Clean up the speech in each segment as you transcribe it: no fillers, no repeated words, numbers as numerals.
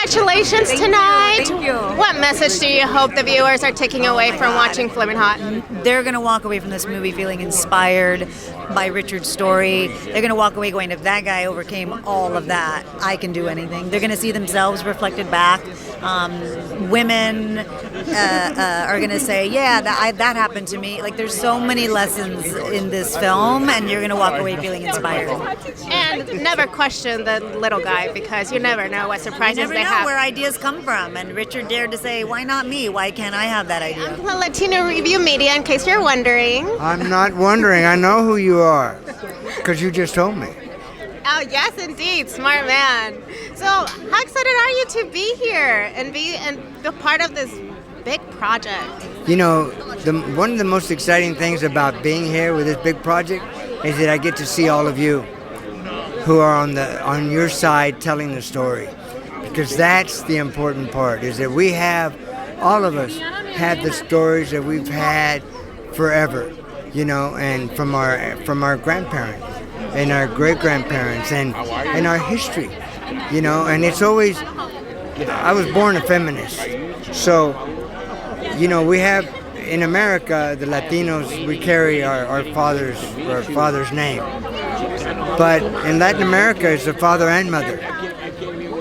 congratulations tonight. Thank you. What message do you hope the viewers are taking away from watching Flamin Hot? They're going to walk away from this movie feeling inspired by Richard's story. They're going to walk away going, if that guy overcame all of that, I can do anything. They're going to see themselves reflected back. Women are going to say, yeah, that happened to me. Like, there's so many lessons in this film, and you're going to walk away feeling inspired. And never question the little guy, because you never know what surprises You never they know have. where ideas come from, and Richard dared to say, why not me? Why can't I have that idea? I'm the Latino Review Media, in case you're wondering. I'm not wondering. I know who you are, because you just told me. Oh, yes, indeed. Smart man. So, how excited are you to be here and be a part of this big project? You know, one of the most exciting things about being here with this big project is that I get to see all of you who are on your side telling the story. Because that's the important part, is that we have, all of us, have the stories that we've had forever, you know, and from our grandparents and our great-grandparents and our history, you know, and it's always, I was born a feminist, so, you know, we have, in America, the Latinos, we carry our father's name, but in Latin America, it's the father and mother,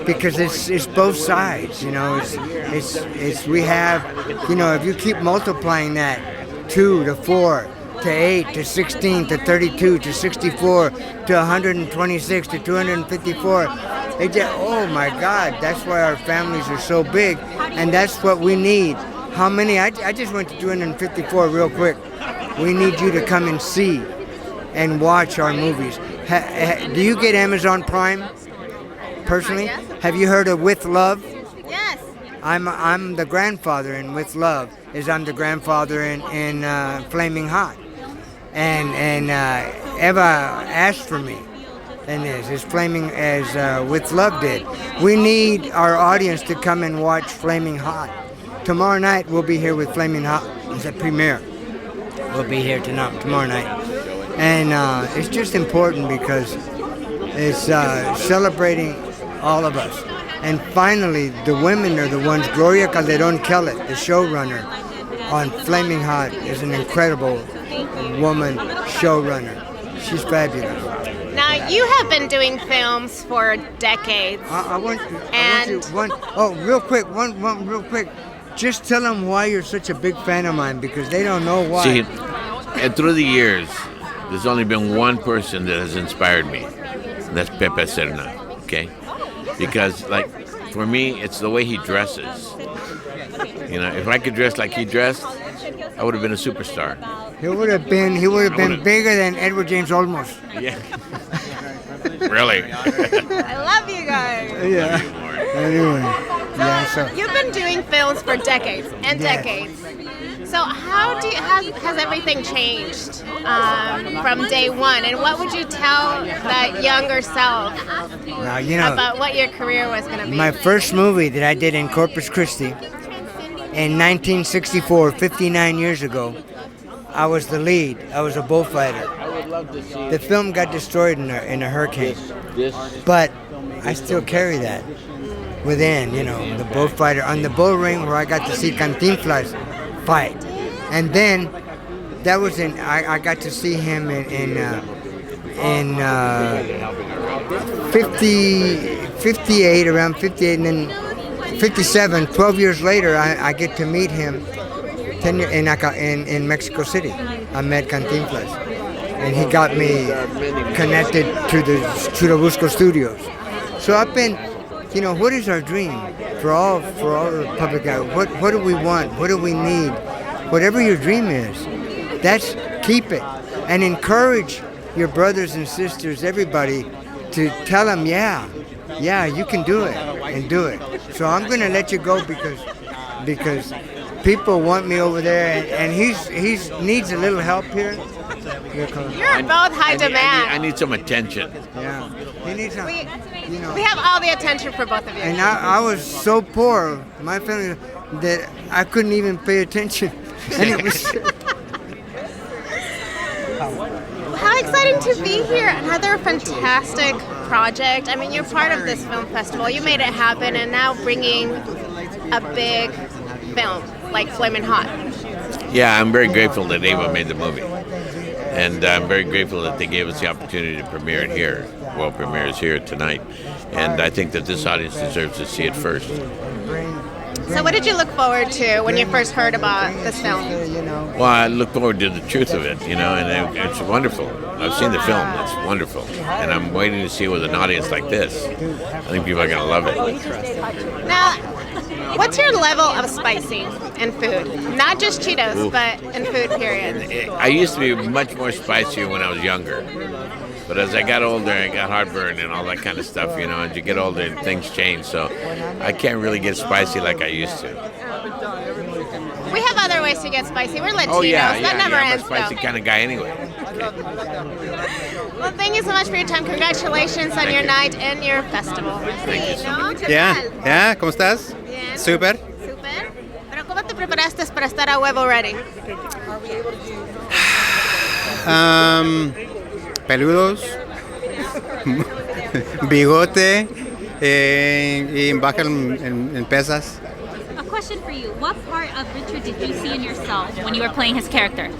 because it's both sides, you know, it's we have, you know, if you keep multiplying that, 2 to 4, to 8 to 16 to 32 to 64 to 126 to 254. Oh my God, that's why our families are so big, and that's what we need. How many? I just went to 254 real quick. We need you to come and see and watch our movies. Do you get Amazon Prime personally? Have you heard of With Love? Yes. I'm the grandfather in With Love. I'm the grandfather in Flamin Hot. And Eva asked for me, and is flaming as With Love did. We need our audience to come and watch Flamin Hot. Tomorrow night we'll be here with Flamin Hot. It's a premiere. We'll be here tomorrow night, and it's just important because it's celebrating all of us. And finally, the women are the ones. Gloria Calderon Kellett, the showrunner on Flamin Hot, is an incredible woman showrunner. She's fabulous. Now, you have been doing films for decades. Real quick. Just tell them why you're such a big fan of mine, because they don't know why. See, and through the years, there's only been one person that has inspired me, and that's Pepe Serna, okay? Because, like, for me, it's the way he dresses. You know, if I could dress like he dressed, I would have been a superstar. He would have been bigger than Edward James Olmos. Yeah. Really? I love you guys. Yeah. Anyway. So you've been doing films for decades and decades. So has everything changed from day one? And what would you tell that younger self about what your career was going to be? My first movie that I did in Corpus Christi in 1964, 59 years ago, I was the lead. I was a bullfighter. The film got destroyed in a hurricane, but I still carry that within, you know, the bullfighter on the bull ring where I got to see Cantinflas fight. And then that was I got to see him in 58, around 58, and then 57, 12 years later, I get to meet him in Mexico City. I met Cantinflas, and he got me connected to the Churubusco Studios. So I've been, you know, what is our dream for all the public? What do we want? What do we need? Whatever your dream is, keep it, and encourage your brothers and sisters, everybody, to tell them, yeah, you can do it, and do it. So I'm going to let you go because people want me over there, and he's needs a little help here. You're both high demand. I need some attention. Yeah, he needs some. You know, we have all the attention for both of you. And I was so poor, my family, that I couldn't even pay attention. And it was. How exciting to be here! Another fantastic project? I mean, you're part of this film festival. You made it happen, and now bringing a big film like Flamin Hot. Yeah, I'm very grateful that Eva made the movie. And I'm very grateful that they gave us the opportunity to premiere it here. Well, premieres here tonight. And I think that this audience deserves to see it first. So what did you look forward to when you first heard about this film? Well, I look forward to the truth of it, and it's wonderful. I've seen the film. It's wonderful. And I'm waiting to see it with an audience like this. I think people are going to love it. Now, what's your level of spicy in food? Not just Cheetos, but in food, period. I used to be much more spicier when I was younger. But as I got older, I got heartburn and all that kind of stuff, As you get older, things change. So I can't really get spicy like I used to. We have other ways to get spicy. We're Latinos. Oh, yeah. That never ends, I'm a spicy kind of guy anyway. Well, thank you so much for your time. Congratulations on your night and your festival. Thank you so much. Yeah, ¿cómo estás? Bien. Súper. Súper. Pero ¿cómo te preparaste para estar a huevo ready? Peludos, bigote, y baja en pesas. A question for you. What part of Richard did you see in yourself when you were playing his character?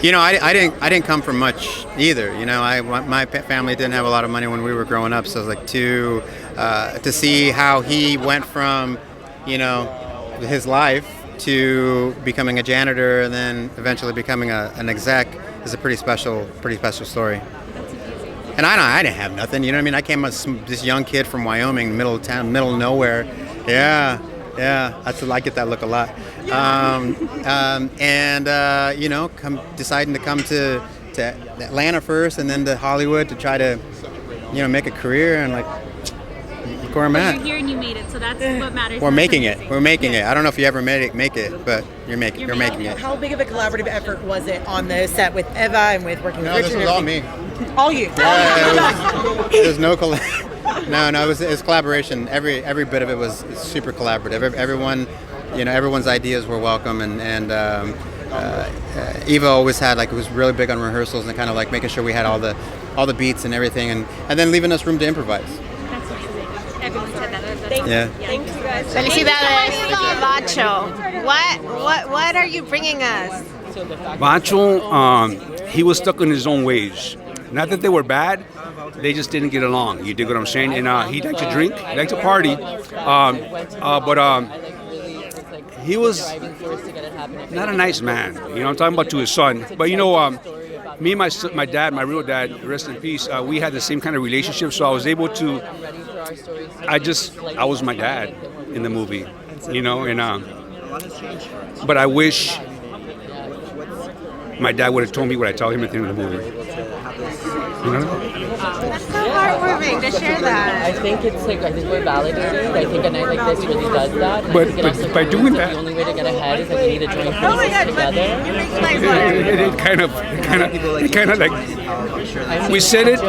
I didn't come from much either. My family didn't have a lot of money when we were growing up, so it was like to see how he went from, his life to becoming a janitor and then eventually becoming an exec is a pretty special story. And I didn't have nothing, you know what I mean? I came as this young kid from Wyoming, middle of town, middle of nowhere. Yeah, I get that look a lot. Deciding to come to Atlanta first and then to Hollywood to try to, make a career, and look where I'm at. You're here and you made it, so that's what matters. We're making it. I don't know if you ever make it, but you're making it. How big of a collaborative effort was it on the set with Eva and with working with Richard? This was all me. All you? Yeah, there's no No, it was collaboration. Every bit of it was super collaborative. Everyone, everyone's ideas were welcome, and Eva always had was really big on rehearsals and kind of making sure we had all the beats and everything, and then leaving us room to improvise. Everyone said that. Yeah. Thank you guys. Felicidades, Vacho. What are you bringing us? Vacho, he was stuck in his own ways. Not that they were bad, they just didn't get along. You dig what I'm saying? And he liked to drink, he liked to party, but he was not a nice man. I'm talking about to his son. But me and my dad, my real dad, rest in peace, we had the same kind of relationship, so I was able to, I was my dad in the movie, but I wish my dad would have told me what I told him at the end of the movie. That's so heartwarming to share that. I think we're validated. I think a night like this really does that. And But by doing that, the only way to get ahead is we need to join forces together. it kind of we said it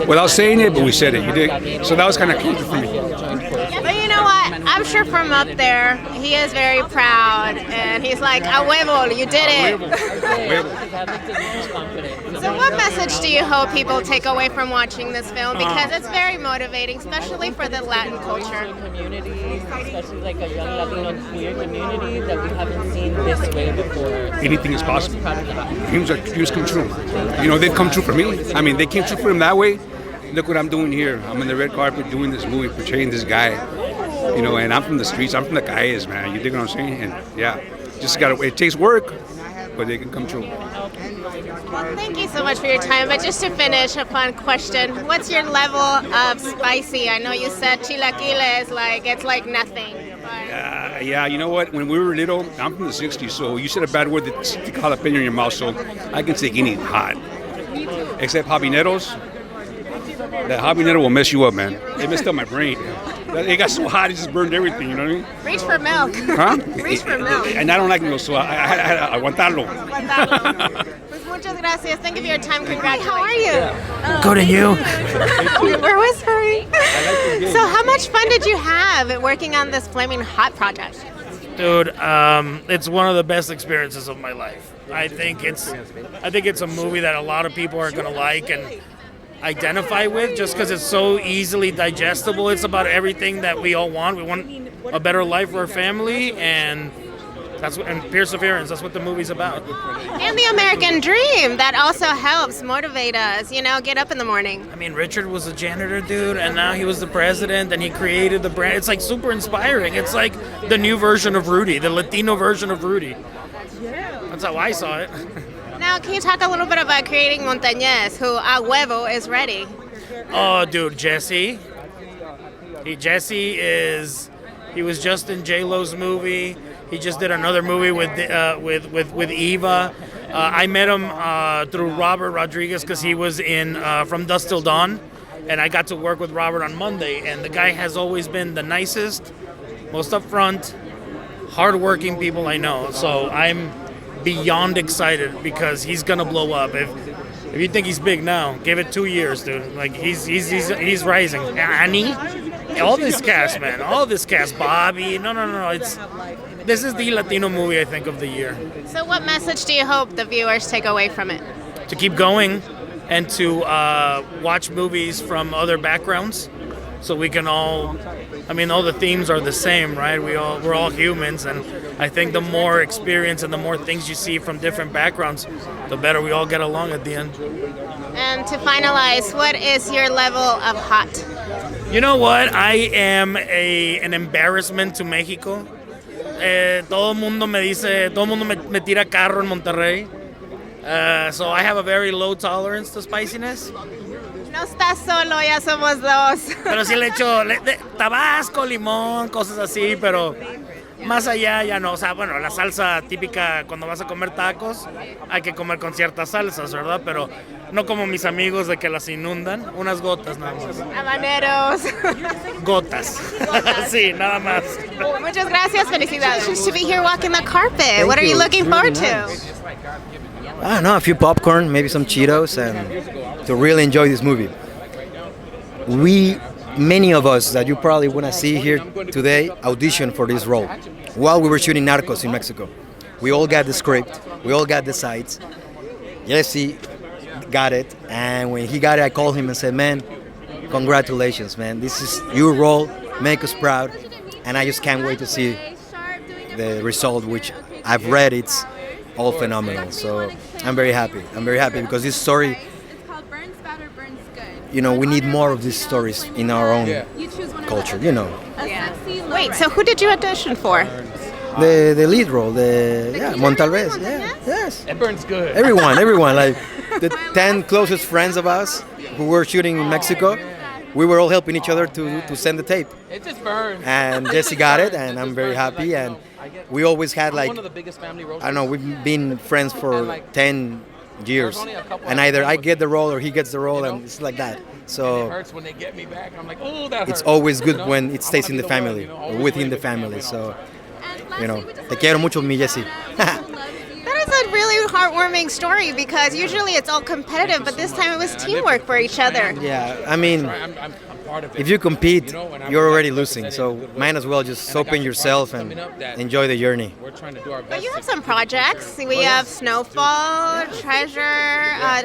without saying it, but we said it. You dig? So that was kind of cool for me. But you know what? I'm sure from up there, he is very proud, and he's like, "A huevo, you did it." So what message do you hope people take away from watching this film? Because it's very motivating, especially for the Latin culture. Community, especially a young Latino and queer community that we haven't seen this way before. Anything is possible. Dreams come true. They've come true for me. I mean, they came true for him that way. Look what I'm doing here. I'm on the red carpet doing this movie, portraying this guy. And I'm from the streets. I'm from the calles, man. You dig what I'm saying? And yeah, just it takes work, but they can come true. Well, thank you so much for your time. But just to finish, a fun question. What's your level of spicy? I know you said chilaquiles, it's like nothing. Yeah, you know what? When we were little, I'm from the 60s, so you said a bad word that stick jalapeno in your mouth, so I can take anything hot. Except habaneros. That habanero will mess you up, man. It messed up my brain. It got so hot, it just burned everything, you know what I mean? Reach for milk. Huh? Reach for milk. And I don't like milk, so I had to aguantarlo. Muchas gracias. Thank you for your time. Congratulations. How are you? Good, and you? We're whispering. So how much fun did you have working on this Flamin Hot project? Dude, it's one of the best experiences of my life. I think it's a movie that a lot of people are going to like, and identify with just because it's so easily digestible. It's about everything that we all want. We want a better life for our family, and perseverance. That's what the movie's about. And the American dream, that also helps motivate us, get up in the morning. I mean, Richard was a janitor, dude, and now he was the president, and he created the brand. It's like super inspiring. It's like the new version of Rudy, the Latino version of Rudy. That's how I saw it. Now, can you talk a little bit about creating Montañez, who a huevo is ready? Oh, dude, Jesse. He was just in J-Lo's movie. He just did another movie with Eva. I met him through Robert Rodriguez because he was in From Dusk Till Dawn, and I got to work with Robert on Monday. And the guy has always been the nicest, most upfront, hardworking people I know. So I'm beyond excited because he's gonna blow up. If you think he's big now, give it 2 years, dude. Like he's rising. Annie, all this cast, man, all this cast. Bobby, no. This is the Latino movie, I think, of the year. So what message do you hope the viewers take away from it? To keep going and to watch movies from other backgrounds so we can all the themes are the same, right? We're all humans, and I think the more experience and the more things you see from different backgrounds, the better we all get along at the end. And to finalize, what is your level of hot? You know what? I am an embarrassment to Mexico. Todo el mundo me tira carro en Monterrey. So I have a very low tolerance to spiciness. No estás solo, ya somos dos. Pero sí le echo tabasco, limón, cosas así, pero más allá ya no. O sea, bueno, la salsa típica cuando vas a comer tacos, hay que comer con ciertas salsas, ¿verdad? Pero no como mis amigos de que las inundan, unas gotas nada más. Habaneros. Gotas. Sí, nada más. Muchas gracias, felicidades. To be here walking the carpet. What are you looking forward to? I don't know, a few popcorn, maybe some Cheetos, and to really enjoy this movie. Many of us that you probably want to see here today auditioned for this role while we were shooting Narcos in Mexico. We all got the script, we all got the sides. Jesse got it, and when he got it, I called him and said, man, congratulations, man. This is your role, make us proud, and I just can't wait to see the result, which I've read, it's all phenomenal. So I'm very happy because this story, we need more of these stories in our own culture, Wait, so who did you audition for? The lead role, Montalvez, yes. It burns good. Everyone, like the 10 closest friends of us who were shooting in Mexico, we were all helping each other to send the tape. It just burns. And Jesse got it, and I'm very happy. And we always had one of the biggest family roles. I don't know, we've been friends for 10 years, and either I get the role or he gets the role, and it's like that. So it hurts when they get me back. I'm like, oh, that hurts. It's always good when it stays in the family or within the family. So, te quiero mucho, mi Jesse. That is a really heartwarming story because usually it's all competitive, but this time it was teamwork for each other. Yeah, I mean, if you compete, you're already losing. So might as well just open yourself and enjoy the journey. But you have some projects. We have Snowfall, Treasure.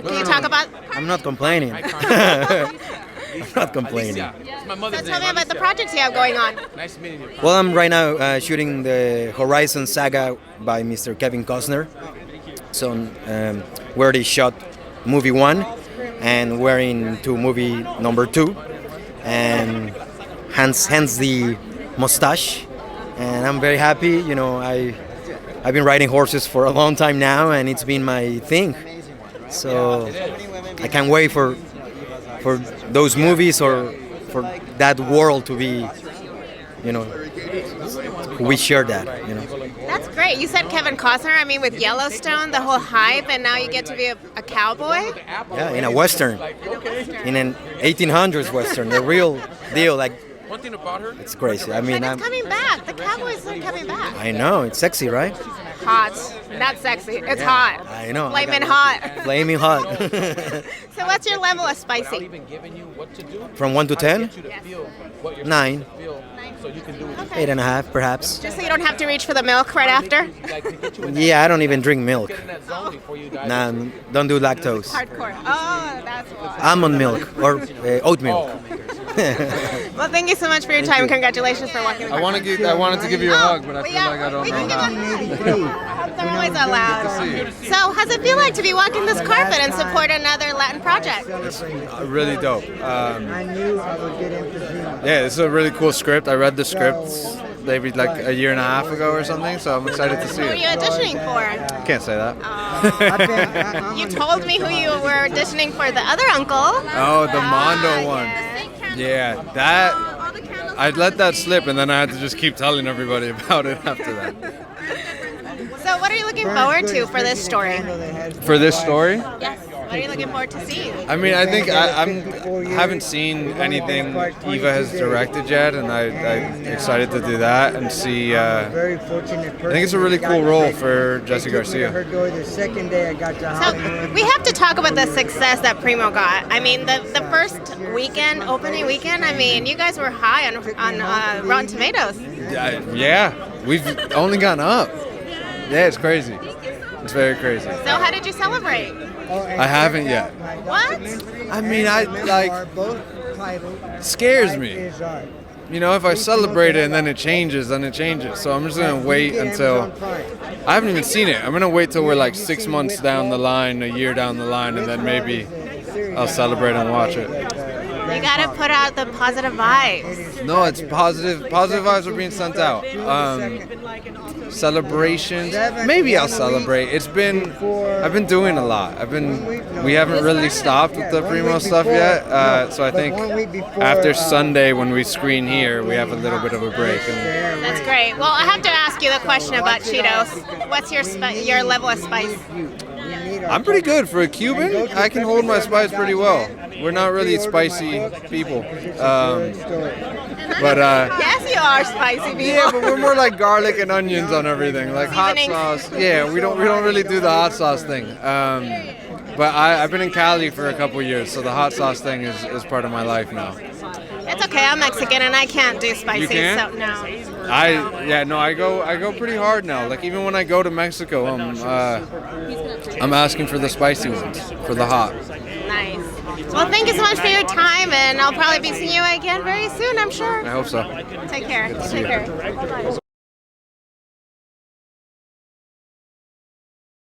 Can you talk about? I'm not complaining. I'm not complaining. So tell me about the projects you have going on. Nice meeting you. Well, I'm right now shooting the Horizon Saga by Mr. Kevin Costner. So we already shot movie 1, and we're into movie number 2, and hence the mustache. And I'm very happy. I've been riding horses for a long time now, and it's been my thing. So I can't wait for those movies or for that world to be, we share that, That's great. You said Kevin Costner. I mean, with Yellowstone, the whole hype, and now you get to be a cowboy? Yeah, in a Western. In an 1800s Western, the real deal. Like, one thing about her, it's crazy. I mean, it's coming back. The cowboys are coming back. I know, it's sexy, right? Hot. Not sexy. It's hot. I know. Flamin' hot. Flaming hot. So what's your level of spicy? From 1 to 10? 9. 8.5 perhaps. Just so you don't have to reach for the milk right after. Yeah, I don't even drink milk. Nah, don't do lactose. Hardcore. Oh, that's why. Almond milk or oat milk. Well, thank you so much for your time. Congratulations for walking. I wanted to give you a hug, but I feel like I don't know how. Hugs are always allowed. So, how's it feel like to be walking this carpet and support another Latin project? It's really dope. Yeah, it's a really cool script. I read the script maybe like a year and a half ago or something, so I'm excited to see Who are you it. auditioning for? Can't say that. You told me who you were auditioning for. The other uncle. Oh, the Mondo one. Yeah, that. I'd let that slip, and then I had to just keep telling everybody about it after that. So, what are you looking forward to for this story? For this story? Yes. What are you looking forward to seeing? I mean, I think I haven't seen anything Eva has directed yet, and I'm excited to do that and see. I think it's a really cool role for Jesse Garcia. So we have to talk about the success that Primo got. I mean, the first weekend, opening weekend. I mean, you guys were high on Rotten Tomatoes. Yeah, we've only gone up. Yeah, it's crazy. It's very crazy. So how did you celebrate? I haven't yet. What? I mean, scares me. You know, if I celebrate it and then it changes, then it changes. So I'm just going to wait until... I haven't even seen it. I'm going to wait till we're like 6 months down the line, a year down the line, and then maybe I'll celebrate and watch it. You gotta put out the positive vibes. No, it's positive. Positive vibes are being sent out. Celebrations. Maybe I'll celebrate. I've been doing a lot. We haven't really stopped with the Primo stuff yet. So I think after Sunday when we screen here, we have a little bit of a break. That's great. Well, I have to ask you the question about Cheetos. What's your level of spice? I'm pretty good for a Cuban. I can hold my spice pretty well. We're not really spicy people. Yes, you are spicy people. Yeah, but we're more like garlic and onions on everything, like hot sauce. Yeah, we don't really do the hot sauce thing. But I've been in Cali for a couple years, so the hot sauce thing is part of my life now. It's okay. I'm Mexican and I can't do spicy. You can't? So no. I go pretty hard now. Like even when I go to Mexico, I'm asking for the spicy ones, for the hot. Nice. Well, thank you so much for your time, and I'll probably be seeing you again very soon, I'm sure. I hope so. Take care. Good to see you. Take care.